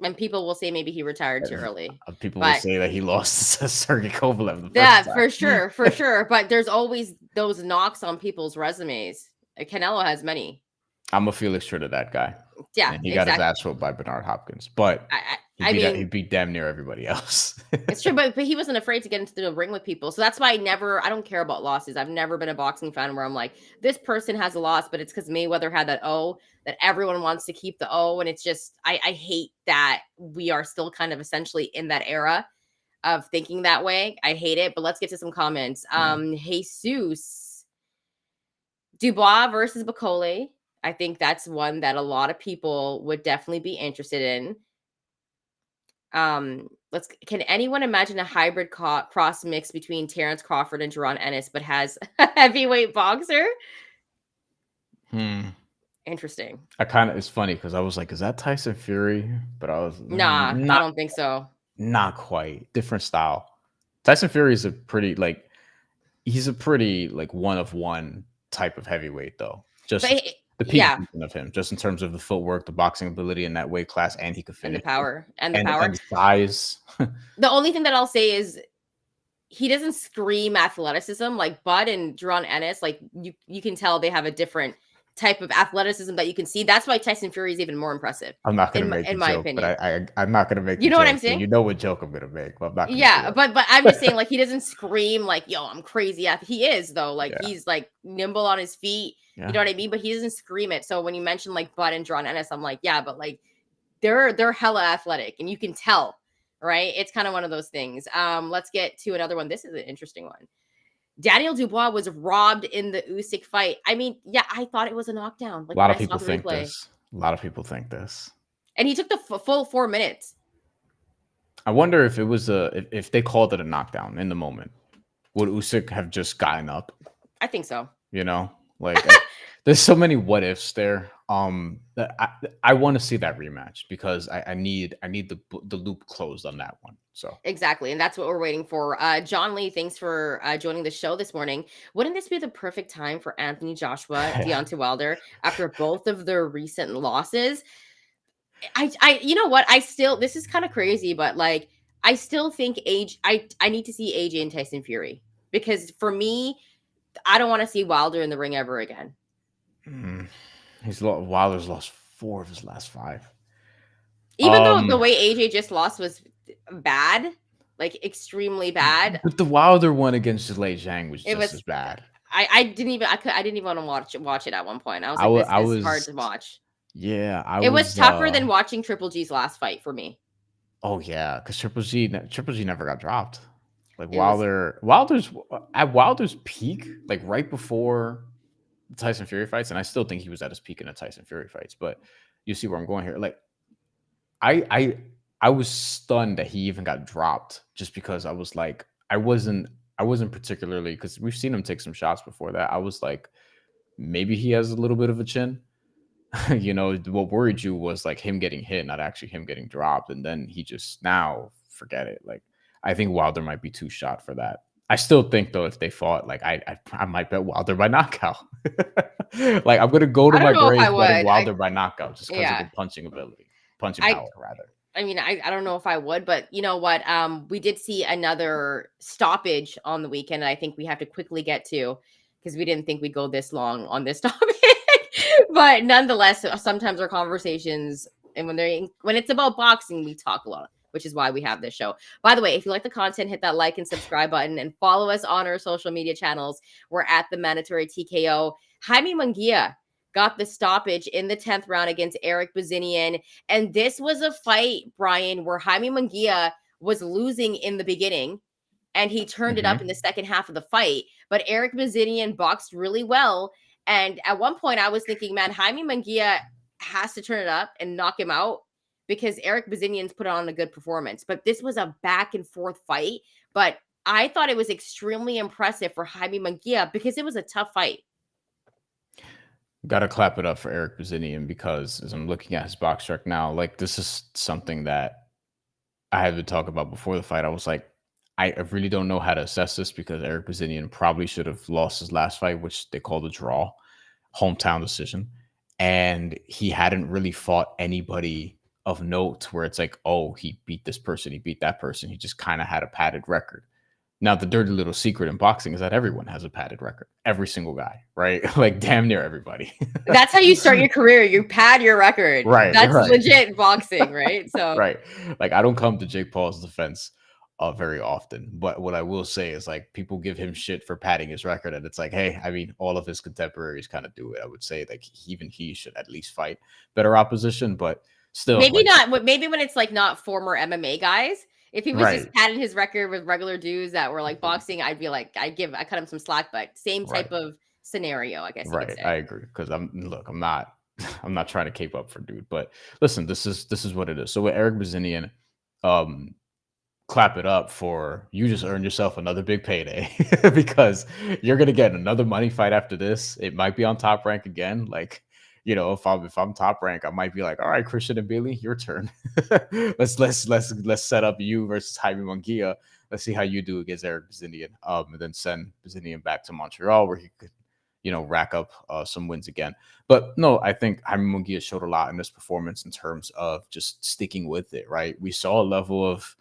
And people will say maybe he retired too early. People will But say that he lost to Sergey Kovalev the yeah, first time. for sure, for sure. But there's always those knocks on people's resumes. Canelo has many. I'm a Felix Tritter that guy. Yeah, And he got his exactly. ass whooped by Bernard Hopkins, but I he mean, beat damn near everybody else. it's true, but he wasn't afraid to get into the ring with people. So that's why I don't care about losses. I've never been a boxing fan where I'm like, this person has a loss, but it's because Mayweather had that O that everyone wants to keep the O. And it's just, I hate that we are still kind of essentially in that era of thinking that way. I hate it, but let's get to some comments. Jesus Dubois versus Bacoli. I think that's one that a lot of people would definitely be interested in. Can anyone imagine a hybrid cross mix between Terrence Crawford and Jerron Ennis, but has a heavyweight boxer? Interesting. It's funny because I was like, is that Tyson Fury? But I was Nah, I not don't think so. not quite. Different style. Tyson Fury is he's a pretty like one of one type of heavyweight though. Just But the peak yeah, version of him, just in terms of the footwork, the boxing ability in that weight class, and he could and the finish power and the and power. the size. The only thing that I'll say is he doesn't scream athleticism like Bud and Jerron Ennis. Like you can tell they have a different type of athleticism that you can see. That's why Tyson Fury is even more impressive, I'm not gonna make the in my joke, but opinion. I'm not gonna make You the know what I'm joke. saying? You know what joke I'm gonna make, but I'm not gonna Yeah, do but I'm just saying, like, he doesn't scream like, "Yo, I'm crazy." He is though, like Yeah, he's like nimble on his feet. You yeah. know what I mean? But he doesn't scream it. So when you mention like Bud and Jerron Ennis, I'm like, yeah, but like they're hella athletic, and you can tell, right? It's kind of one of those things. Let's get to another one. This is an interesting one. Daniel Dubois was robbed in the Usyk fight. I mean, yeah, I thought it was a knockdown. A Like lot when of I saw people the think replay, this. A lot of people think this. and he took the full 4 minutes. I wonder if it was if they called it a knockdown in the moment, would Usyk have just gotten up? I think so. You know, like there's so many what ifs there. That I want to see that rematch because I need the loop closed on that one. So Exactly. And that's what we're waiting for. John Lee, thanks for joining the show this morning. Wouldn't this be the perfect time for Anthony Joshua, Deontay Wilder, after both of their recent losses? You know what? This is kind of crazy, but like, I still think I need to see AJ and Tyson Fury because for me, I don't want to see Wilder in the ring ever again. Wilder's lost 4 of his last 5. Even though the way AJ just lost was bad, like extremely bad. But the Wilder one against Zhilei Zhang was It just was as bad. I didn't even I didn't even want to watch it at one point. I was I like, was this I is hard was to watch. yeah, I It was was tougher than watching Triple G's last fight for me. Oh yeah, because Triple G never got dropped. Like It was Wilder's at Wilder's peak, like right before the Tyson Fury fights, and I still think he was at his peak in the Tyson Fury fights. But you see where I'm going here. Like I I I was stunned that he even got dropped just because I was like I wasn't particularly because we've seen him take some shots before that. I was like maybe he has a little bit of a chin. What worried you was like him getting hit, not actually him getting dropped, and then he just now forget it. Like I think Wilder might be too shot for that. I still think though, if they fought, like I might bet Wilder by knockout. Like I'm gonna go to I my don't know if I grave betting would. Wilder by knockout just because of Yeah. the punching ability, punching I power rather. I mean, I don't know if I would, but you know what? We did see another stoppage on the weekend, and I think we have to quickly get to because we didn't think we'd go this long on this topic. But nonetheless, sometimes our conversations and when it's about boxing, we talk a lot, which is why we have this show. By the way, if you like the content, hit that like and subscribe button and follow us on our social media channels. We're at the Mandatory TKO. Jaime Munguia got the stoppage in the 10th round against Eric Bazinian. And this was a fight, Brian, where Jaime Munguia was losing in the beginning and he turned it up in Hmm. the second half of the fight. But Eric Bazinian boxed really well. And at one point, I was thinking, man, Jaime Munguia has to turn it up and knock him out because Eric Bazinian's put on a good performance. But this was a back and forth fight. But I thought it was extremely impressive for Jaime Munguia because it was a tough fight. Got to clap it up for Eric Bazinian because as I'm looking at his box track now, like this is something that I had to talk about before the fight. I was like, I really don't know how to assess this because Eric Bazinian probably should have lost his last fight, which they called a draw, hometown decision. And he hadn't really fought anybody of note where it's like, oh, he beat this person, he beat that person. He just kind of had a padded record. Now, the dirty little secret in boxing is that everyone has a padded record. Every single guy, right? Like damn near everybody. That's how you start your career. You pad your record. Right, That's right. legit boxing, right? So Right. Like I don't come to Jake Paul's defense very often, but what I will say is like people give him shit for padding his record, and it's like, hey, I mean, all of his contemporaries kind of do it. I would say like even he should at least fight better opposition, but still, maybe like, not. Maybe when it's like not former MMA guys. If he was just right, padding his record with regular dudes that were like boxing, I'd be like, I cut him some slack. But same right, type of scenario, I guess you could right. I say. agree because I'm not I'm not trying to cape up for dude, but listen, this is what it is. So with Eric Bazinian, um, clap it up for you just earned yourself another big payday because you're gonna get another money fight after this. It might be on Top Rank again. Like, if I'm Top Rank, I might be like, all right, Christian and Billy, your turn. Let's set up you versus Jaime Munguia. Let's see how you do against Eric Bazinian. And then send Bazinian back to Montreal where he could, rack up some wins again. But no, I think Jaime Munguia showed a lot in this performance in terms of just sticking with it, right? We saw a level of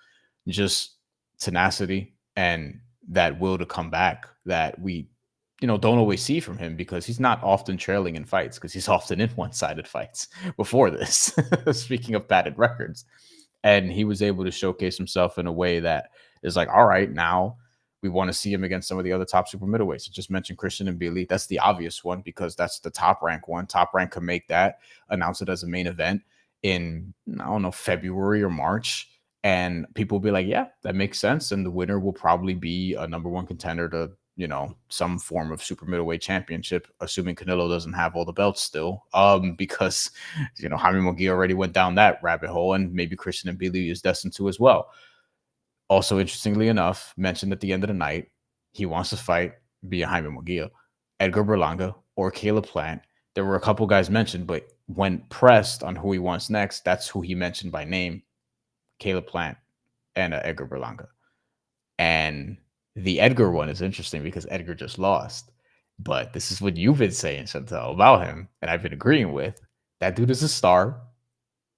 just tenacity and that will to come back that we don't always see from him because he's not often trailing in fights because he's often in one-sided fights before this. Speaking of padded records, and he was able to showcase himself in a way that is like, all right, now we want to see him against some of the other top super middleweights. I just mentioned Christian and Billy. That's the obvious one because that's the Top Rank one. Top Rank can make that, announce it as a main event in, I don't know, February or March, and people will be like, yeah, that makes sense. And the winner will probably be a number one contender to, some form of super middleweight championship, assuming Canelo doesn't have all the belts still. Because, Jaime Munguia already went down that rabbit hole, and maybe Christian and Billy is destined to as well. Also, interestingly enough, mentioned at the end of the night, he wants to fight via Jaime Munguia, Edgar Berlanga, or Caleb Plant. There were a couple guys mentioned, but when pressed on who he wants next, that's who he mentioned by name, Caleb Plant and Edgar Berlanga. And the Edgar one is interesting because Edgar just lost. But this is what you've been saying, Shantelle, about him, and I've been agreeing with. That dude is a star.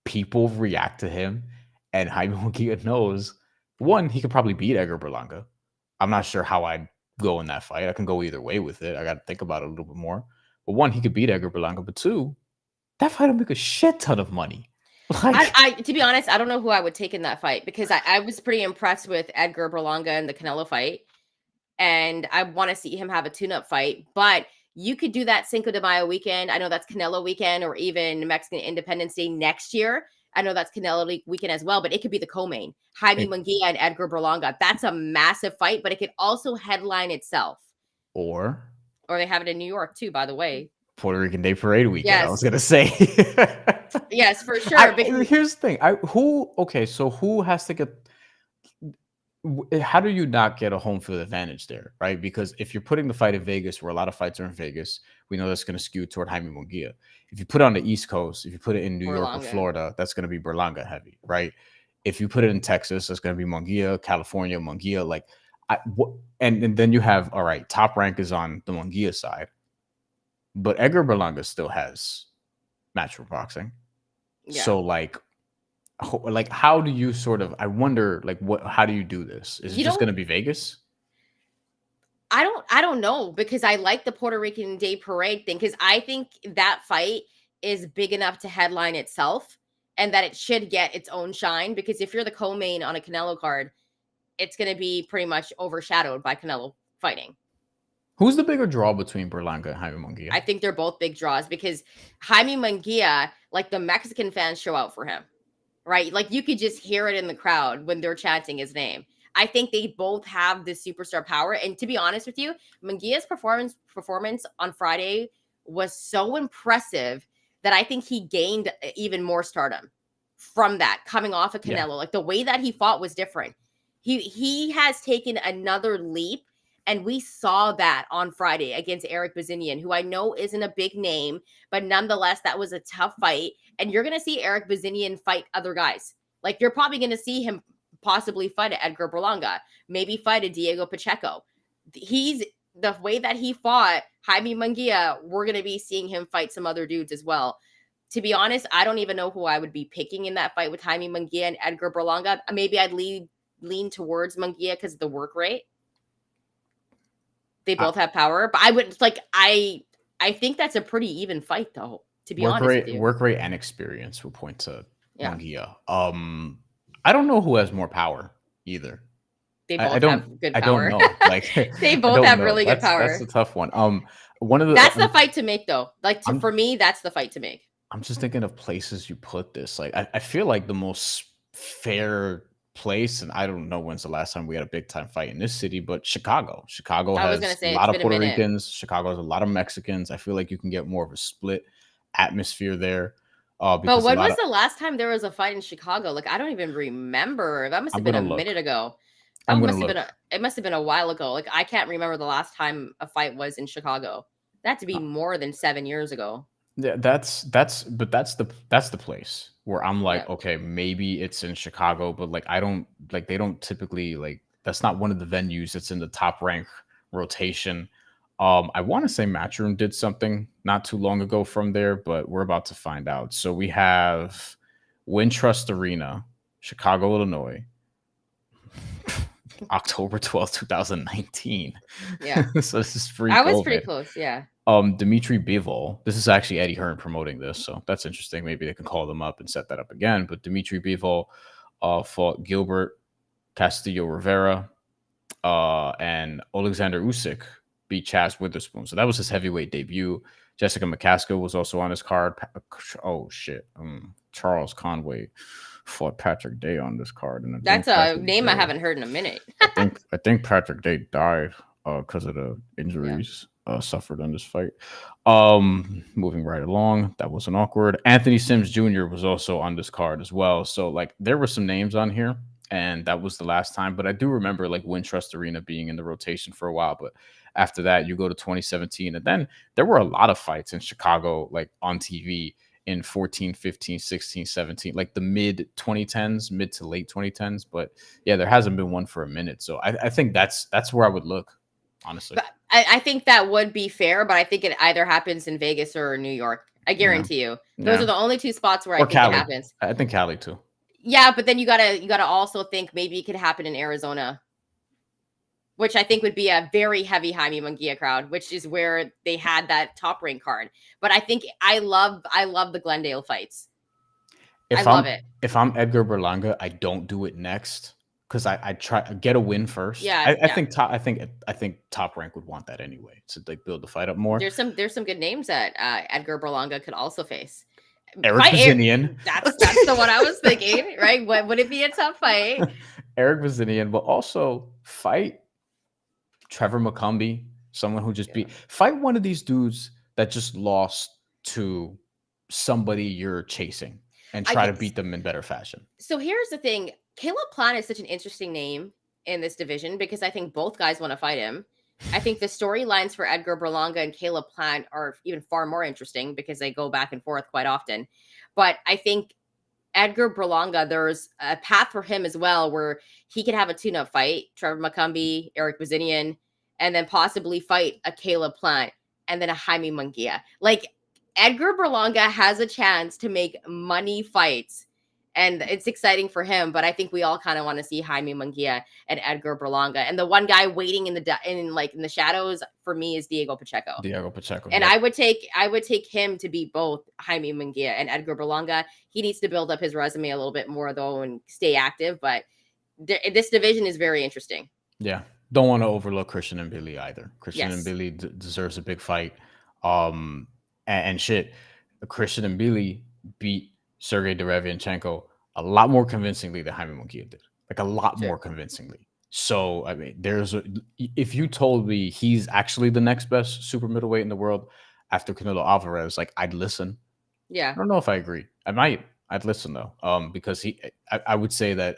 People react to him, and Jaime Munguia knows, one, he could probably beat Edgar Berlanga. I'm not sure how I'd go in that fight. I can go either way with it. I got to think about it a little bit more. But one, he could beat Edgar Berlanga. But two, that fight will make a shit ton of money. Like, I to be honest, I don't know who I would take in that fight because I was pretty impressed with Edgar Berlanga in the Canelo fight. And I want to see him have a tune-up fight. But you could do that Cinco de Mayo weekend. I know that's Canelo weekend or even Mexican Independence Day next year. I know that's Canelo weekend as well, but it could be the co-main. Jaime It- Munguia and Edgar Berlanga. That's a massive fight, but it could also headline itself. or Or they have it in New York too, by the way. Puerto Rican Day Parade weekend. I was Yes. gonna say. Yes, for sure. Because Here's the thing. So who has to get? How do you not get a home field advantage there, right? Because if you're putting the fight in Vegas, where a lot of fights are in Vegas, we know that's going to skew toward Jaime Munguia. If you put it on the East Coast, if you put it in New York or Berlanga. Florida, that's going to be Berlanga heavy, right? If you put it in Texas, that's going to be Munguia, California, Munguia. Like, and then you have, all right, Top Rank is on the Munguia side, but Edgar Berlanga still has matchroom boxing. Yeah. So like how do you sort of, I wonder, like, how do you do this? Is it just going to be Vegas? I don't know, because I like the Puerto Rican Day Parade thing, because I think that fight is big enough to headline itself and that it should get its own shine, because if you're the co-main on a Canelo card, it's going to be pretty much overshadowed by Canelo fighting. Who's the bigger draw between Berlanga and Jaime Munguia? I think they're both big draws, because Jaime Munguia, like, the Mexican fans show out for him, right? Like, you could just hear it in the crowd when they're chanting his name. I think they both have this superstar power. And to be honest with you, Munguia's performance on Friday was so impressive that I think he gained even more stardom from that, coming off of Canelo. Yeah. Like, the way that he fought was different. He has taken another leap. And we saw that on Friday against Eric Bazinian, who I know isn't a big name, but nonetheless, that was a tough fight. And you're going to see Eric Bazinian fight other guys. Like, you're probably going to see him possibly fight a Edgar Berlanga, maybe fight a Diego Pacheco. He's, the way that he fought Jaime Munguia, we're going to be seeing him fight some other dudes as well. To be honest, I don't even know who I would be picking in that fight with Jaime Munguia and Edgar Berlanga. Maybe I'd lean towards Munguia because of the work rate. They both have power, but I would like, I think that's a pretty even fight, though, to be honest with you. Work rate and experience will point to Munguia. I don't know who has more power either. They both have good power. I don't know. Like, they both have really good power. That's a tough one. That's the fight to make, though. Like, for me, that's the fight to make. I'm just thinking of places you put this. Like, I feel like the most fair place, and I don't know when's the last time we had a big time fight in this city, but Chicago. Chicago has a lot of Puerto Ricans. Chicago has a lot of Mexicans. I feel like you can get more of a split atmosphere there. But when was the last time there was a fight in Chicago? Like, I don't even remember. That must have been a minute ago. It must have been a while ago. Like, I can't remember the last time a fight was in Chicago. That had to be more than 7 years ago. Yeah, that's the place where I'm like, okay, maybe it's in Chicago, but like, they don't typically, like, that's not one of the venues that's in the Top Rank rotation. I want to say Matchroom did something not too long ago from there, but we're about to find out. So we have Wintrust Arena, Chicago, Illinois, October 12th, 2019. Yeah. So this is free. I was pretty close. Yeah. Dimitri Bivol. This is actually Eddie Hearn promoting this, so that's interesting. Maybe they can call them up and set that up again. But Dimitri Bivol fought Gilbert Castillo Rivera, and Alexander Usyk beat Chaz Witherspoon. So that was his heavyweight debut. Jessica McCaskill was also on his card. Oh shit, Charles Conway fought Patrick Day on this card, and that's a name I haven't heard in a minute. I think Patrick Day died because of the injuries suffered in this fight. Moving right along, that wasn't awkward. Anthony Sims Jr. was also on this card as well. So like, there were some names on here, and that was the last time. But I do remember like Wintrust Arena being in the rotation for a while. But after that, you go to 2017, and then there were a lot of fights in Chicago, like on TV in 14, 15, 16, 17, like the mid 2010s, mid to late 2010s. But yeah, there hasn't been one for a minute. So I think that's where I would look, honestly. But I think that would be fair, but I think it either happens in Vegas or New York. I guarantee you. Those are the only two spots where I think Cali. it happens. I think Cali too. Yeah, but then you gotta also think maybe it could happen in Arizona, which I think would be a very heavy Jaime Munguia crowd, which is where they had that Top Rank card. But I think I love the Glendale fights. I love it. If I'm Edgar Berlanga, I don't do it next, because I try to get a win first. Yeah, I think Top Rank would want that anyway, to like build the fight up more. There's some good names that Edgar Berlanga could also face. Eric Fight Eric. Bazinian. That's the one I was thinking, right? Would it be a tough fight? Eric Bazinian, but also fight Trevor McCumbee, someone who just Yeah. fight one of these dudes that just lost to somebody you're chasing and I try to guess beat them in better fashion. so. Here's the thing: Caleb Plant is such an interesting name in this division because I think both guys want to fight him. I think the storylines for Edgar Berlanga and Caleb Plant are even far more interesting because they go back and forth quite often. But I think Edgar Berlanga, there's a path for him as well where he could have a tune-up fight, Trevor McCumbee, Eric Bazinian, and then possibly fight a Caleb Plant and then a Jaime Munguia. Like Edgar Berlanga has a chance to make money fights. And it's exciting for him, but I think we all kind of want to see Jaime Munguia and Edgar Berlanga. And the one guy waiting in the shadows for me is Diego Pacheco. Diego Pacheco. And Yep. I would take him to beat both Jaime Munguia and Edgar Berlanga. He needs to build up his resume a little bit more though and stay active. But this division is very interesting. Yeah, don't want to overlook Christian and Billy either. Christian Yes. and Billy deserves a big fight. And shit, Christian and Billy beat Sergey Derevianchenko a lot more convincingly than Jaime Munguia did. Like a lot Sure. more convincingly. So I mean, if you told me he's actually the next best super middleweight in the world after Canelo Alvarez, like I'd listen. Yeah. I don't know if I agree. I might. I'd listen though, because I would say that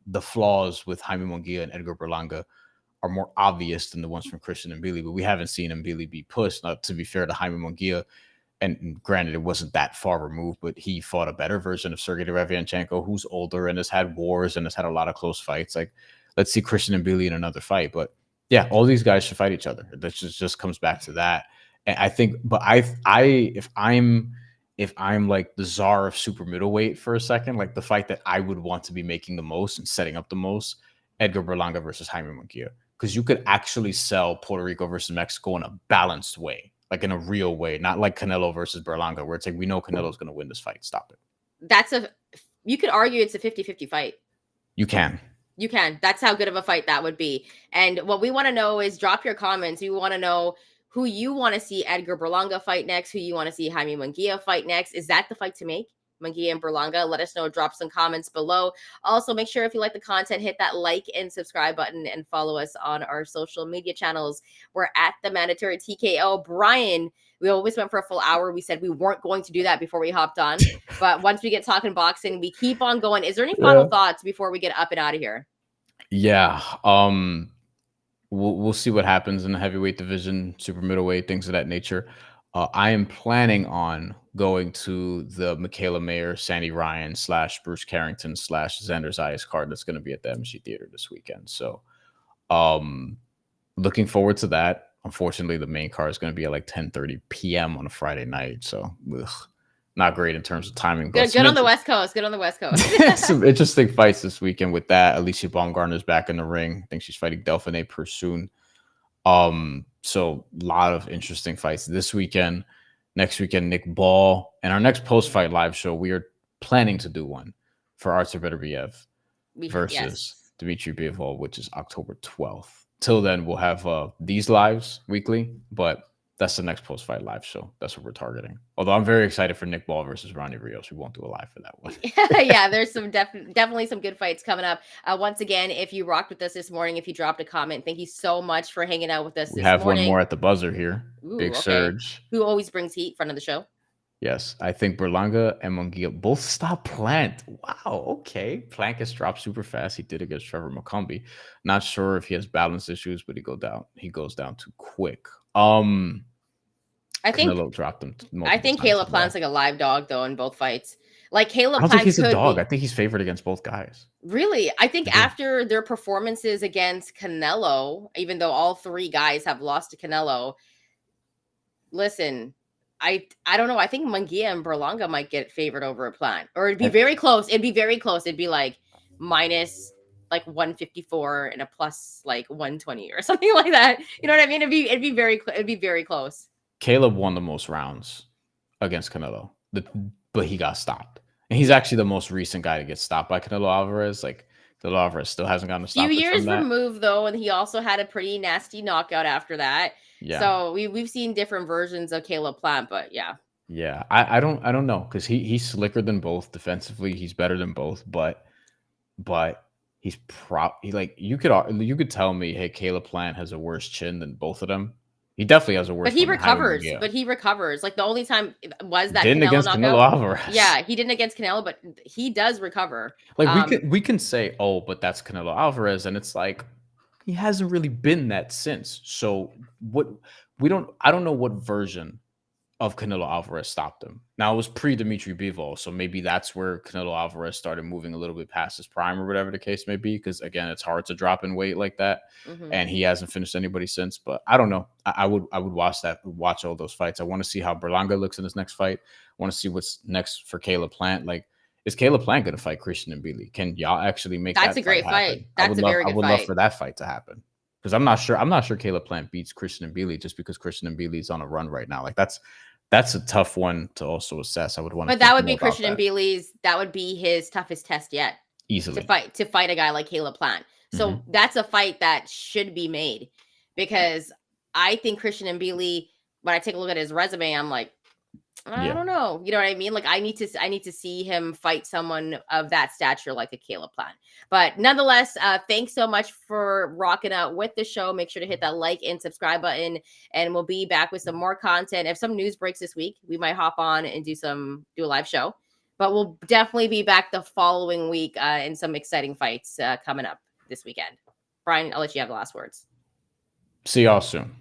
the flaws with Jaime Munguia and Edgar Berlanga are more obvious than the ones from Christian and Billy, but we haven't seen Billy be pushed. Not to be fair to Jaime Munguia, and granted, it wasn't that far removed, but he fought a better version of Sergey Derevianchenko, who's older and has had wars and has had a lot of close fights. Like, let's see Christian and Billy in another fight. But yeah, all these guys should fight each other. That just comes back to that. And I think, but if I'm like the czar of super middleweight for a second, like the fight that I would want to be making the most and setting up the most, Edgar Berlanga versus Jaime Munguia, because you could actually sell Puerto Rico versus Mexico in a balanced way, like in a real way, not like Canelo versus Berlanga, where it's like, we know Canelo's going to win this fight. Stop it. You could argue it's a 50-50 fight. You can. You can. That's how good of a fight that would be. And what we want to know is drop your comments. We want to know who you want to see Edgar Berlanga fight next, who you want to see Jaime Munguia fight next. Is that the fight to make? Munguia and Berlanga? Let us know. Drop some comments below. Also, make sure if you like the content, hit that like and subscribe button and follow us on our social media channels. We're at The Mandatory TKO. Brian, we always went for a full hour. We said we weren't going to do that before we hopped on. But once we get talking boxing, we keep on going. Is there any final thoughts before we get up and out of here? Yeah. We'll see what happens in the heavyweight division, super middleweight, things of that nature. I am planning on going to the Michaela Mayer, Sandy Ryan / Bruce Carrington / Xander Zayas card that's going to be at the MSG Theater this weekend. So looking forward to that. Unfortunately, the main card is going to be at like 10:30 p.m. on a Friday night. So not great in terms of timing. Good on the West Coast. Good on the West Coast. Some interesting fights this weekend with that. Alicia Baumgartner's back in the ring. I think she's fighting Delphine Persoon. So a lot of interesting fights this weekend. Next weekend, Nick Ball. And our next post-fight live show, we are planning to do one for Artur Beterbiev versus Dmitry Bivol, which is October 12th. Till then, we'll have these lives weekly, but that's the next post-fight live show. That's what we're targeting. Although I'm very excited for Nick Ball versus Ronnie Rios. We won't do a live for that one. Yeah, there's some definitely some good fights coming up. Once again, if you rocked with us this morning, if you dropped a comment, thank you so much for hanging out with us this morning. We have one more at the buzzer here. Ooh, Big Surge. Who always brings heat, front of the show. Yes, I think Berlanga and Munguia both stop Plant. Wow, okay. Plant gets dropped super fast. He did against Trevor McCumbee. Not sure if he has balance issues, but he goes down too quick. I think Canelo dropped him. I think Caleb Plant's like a live dog though in both fights. Like Caleb Plant, I don't think he's a dog. I think he's favored against both guys. Really? I think after their performances against Canelo, even though all three guys have lost to Canelo, listen, I don't know. I think Munguia and Berlanga might get favored over a Plant. Or it'd be very close. It'd be very close. It'd be like minus like 154 and a plus like 120 or something like that. You know what I mean? It'd be very close. Caleb won the most rounds against Canelo, but he got stopped. And he's actually the most recent guy to get stopped by Canelo Alvarez. Like, Canelo Alvarez still hasn't gotten a stop. Few years removed, though, and he also had a pretty nasty knockout after that. Yeah. So we've seen different versions of Caleb Plant, but yeah. Yeah, I don't know because he's slicker than both defensively. He's better than both, but like you could tell me, hey, Caleb Plant has a worse chin than both of them. He definitely has a But worse he one than Jaime recovers. Munguia. But he recovers. Like the only time was that Didn't Canelo against Canelo knockout. Alvarez. Yeah, he didn't against Canelo, but he does recover. Like we can say, oh, but that's Canelo Alvarez, and it's like he hasn't really been that since. So what I don't know what version of Canelo Alvarez stopped him. Now it was pre Dimitri Bivol, so maybe that's where Canelo Alvarez started moving a little bit past his prime or whatever the case may be. Because again, it's hard to drop in weight like that, Mhm. and he hasn't finished anybody since. But I don't know. I would watch all those fights. I want to see how Berlanga looks in his next fight. I want to see what's next for Caleb Plant. Like, is Caleb Plant going to fight Christian Mbili? Can y'all actually make That's that a fight great fight. happen? I That's would a love. very I good would love fight. for that fight to happen. Because I'm not sure Caleb Plant beats Christian Mbili just because Christian Mbili is on a run right now. Like that's a tough one to also assess. I would want to But that think would more be about Christian that Mbili's. That would be his toughest test yet easily. to fight a guy like Caleb Plant. So Hmm. that's a fight that should be made because I think Christian Mbili. When I take a look at his resume, I'm like, I Yeah. don't know. You know what I mean? Like I need to see him fight someone of that stature like a Caleb Plant. But nonetheless, thanks so much for rocking out with the show. Make sure to hit that like and subscribe button, and we'll be back with some more content. If some news breaks this week, we might hop on and do a live show. But we'll definitely be back the following week in some exciting fights coming up this weekend. Bryan, I'll let you have the last words. See y'all soon.